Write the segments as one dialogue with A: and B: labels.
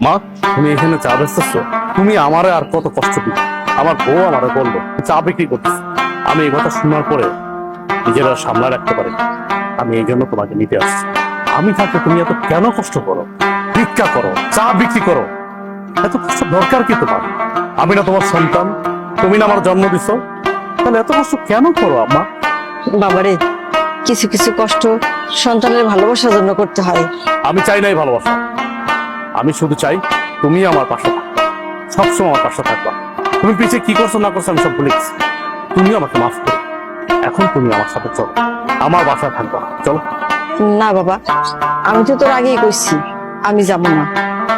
A: মা, তুমি এখানে চা বেচতেছো? তুমি আমারে আর কত কষ্ট দিবে। আমার বউ আমারে বললো চা বিক্রি করতেছে। আমি এই কথা শোনার পরে নিজেরা সামলা রাখতে পারি না। আমি এই জন্য তোমাকে নিতে আসছি। আমি থাকতে তুমি এত কেন কষ্ট করো? ভিক্ষা করো, চা বিক্রি করো, এত কষ্ট দরকার কি তোমার? আমি না তোমার সন্তান? তুমি না আমার জন্ম দিছো? তাহলে এত কষ্ট কেন করো আম্মা?
B: বাবারে, কিছু কিছু কষ্ট সন্তানের ভালোবাসার জন্য করতে হয়।
A: আমি চাই নাই ভালোবাসা, আমি শুধু চাই তুমি আমার পাশে থাকবা, সবসময় আমার পাশে থাকবা। তুমি পিছিয়ে কি করছো না করছো আমি সব ভুলে গেছি। তুমি আমাকে মাফ করো। এখন তুমি আমার সাথে চলো, আমার বাসায় থাকবা, চলো।
B: না বাবা, আমি তো তোর আগেই কইছি আমি যাব না।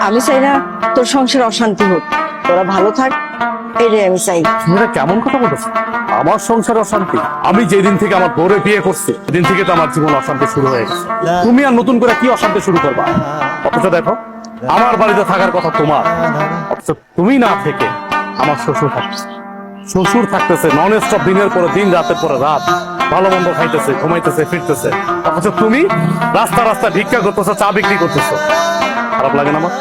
B: আমি চাই না তোর সংসারে অশান্তি হোক, তোরা ভালো থাক, এটাই আমি চাই।
A: তুমি এটা কেমন কথা বলতেছো? আমার সংসারে অশান্তি? আমি যেদিন থেকে আমার বউরে বিয়ে করছি সেদিন থেকে তো আমার জীবন অশান্তি শুরু হয়ে গেছে। তুমি আর নতুন করে কি অশান্তি শুরু করবা? অথচ দেখো, আমার বাড়িতে থাকার কথা তোমার, অথচ তুমি না থেকে আমার শ্বশুর থাকতেছে। শ্বশুর থাকতেছে নন স্টপ, দিনের পরে দিন, রাতের পরে রাত, ভালো মন্দ খাইতেছে, ঘুমাইতেছে, ফিরতেছে। অথচ তুমি রাস্তা রাস্তা ভিক্ষা করতেছো, চা বিক্রি করতেছো। খারাপ লাগে না আমার?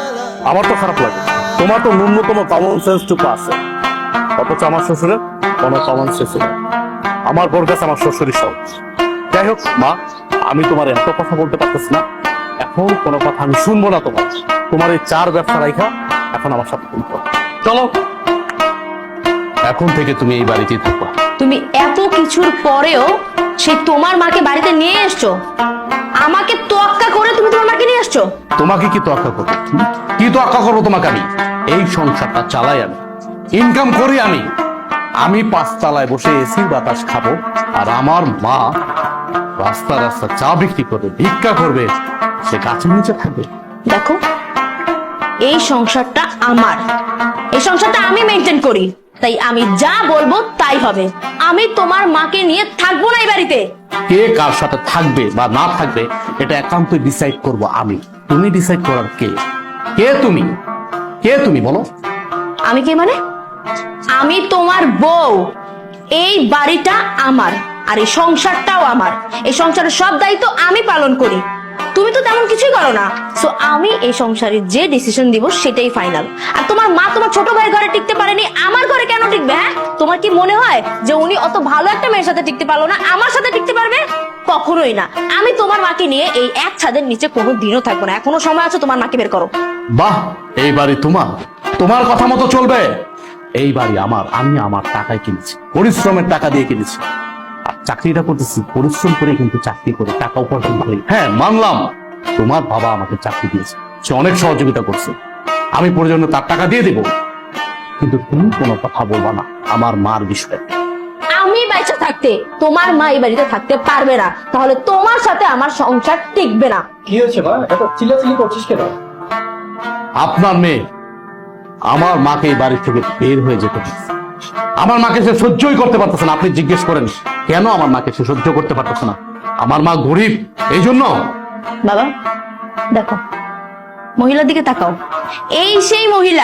A: আমার তো খারাপ লাগে। তোমার তো ন্যূনতম কমন সেন্স টুকু আছে, অথচ আমার শ্বশুরের কোনো কমন সেন্স নেই। আমার বোর কাছে আমার শ্বশুরই সব। যাই হোক মা, আমি তোমার এত কথা বলতে পারতেছি না। এখন কোনো কথা আমি শুনবো না তোমার। তোমার এই চার ব্যবসা রাইখা এখন আমার সাথে চলো। এখন থেকে তুমি এই বাড়িতেই থাকবা।
C: তুমি এত কিছুর পরেও সেই তোমার মাকে বাড়িতে নিয়ে এসছো, আমাকে তোয়াক্কা করে তুমি তোমার মাকে নিয়ে আসছো।
A: তোমাকে কি তোয়াক্কা করবো? কি তোয়াক্কা করবো তোমাকে? আমি এই সংসারটা চালাই, আমি ইনকাম করি। আমি পাঁচতলায় বসে এসির বাতাস খাবো, আর আমার মা রাস্তা রাস্তা চা বিক্রি করবে, ভিক্ষা করবে, সে গাছের নিচে থাকবে।
C: দেখো, এই সংসারটা আমার, এই সংসারটা আমি মেনটেন করি, তাই আমি যা বলবো তাই হবে। আমি তোমার মাকে নিয়ে থাকবো না এই বাড়িতে।
A: কে কার সাথে থাকবে বা না থাকবে এটা একান্তই ডিসাইড করব আমি। তুমি ডিসাইড করার কে? কে তুমি? কে তুমি বলো?
C: আমি কে মানে? আমি তোমার বউ। এই বাড়িটা আমার, আর এই সংসারটাও আমার। এই সংসারের সব দায়িত্ব আমি পালন করি, তুমি তো তেমন কিছুই করো না। সো আমি এই সংসারে যে ডিসিশন দিব সেটাই ফাইনাল। আর তোমার মা তোমার ছোট ভাইয়ের ঘরে টিকতে পারেনি, আমার ঘরে কেন টিকবে? হ্যাঁ, তোমার কি মনে হয় যে উনি অত ভালো একটা মেয়ের সাথে টিকতে পারলো না, আমার সাথে টিকতে পারবে? কখনোই না। আমি তোমার মাকে নিয়ে এই এক ছাদের নিচে কোনো দিনও থাকবো না। এখনো সময় আছে, তোমার মাকে বের করো।
A: বাহ, এই বাড়ি তোমার, তোমার কথা মতো চলবে। এই বাড়ি আমার, আমি আমার টাকায় কিনেছি, পরিশ্রমের টাকা দিয়ে কিনেছি। আর চাকরিটা করতেছি পরিশ্রম করে, কিন্তু চাকরি করে টাকা উপার্জন করি। হ্যাঁ মানলাম, তোমার বাবা আমাকে চাকরি দিয়েছে, সে অনেক সহযোগিতা করছে, আমি প্রয়োজনে তার টাকা দিয়ে দেব। কিন্তু তুমি কোনো কথা বলবা না আমার মার বিষয়ে।
C: আমি বাইচা থাকতে তোমার মা এই বাড়িতে থাকতে পারবে না, তাহলে তোমার সাথে আমার সংসার টিকবে না।
D: কি হয়েছে মা, এত চিল্লাচিল্লি করছিস কেন?
A: আপনার মেয়ে আমার মাকে এই বাড়ি থেকে বের হয়ে যেতে হচ্ছে। আমার মাকে সে সহ্যই করতে পারতেছে না। আপনি জিজ্ঞেস করেন কেন আমার মাকে সে সহ্য করতে পারতেছে না? আমার মা গরিব, এই জন্য।
C: বাবা দেখো, মহিলার দিকে তাকাও, এই সেই মহিলা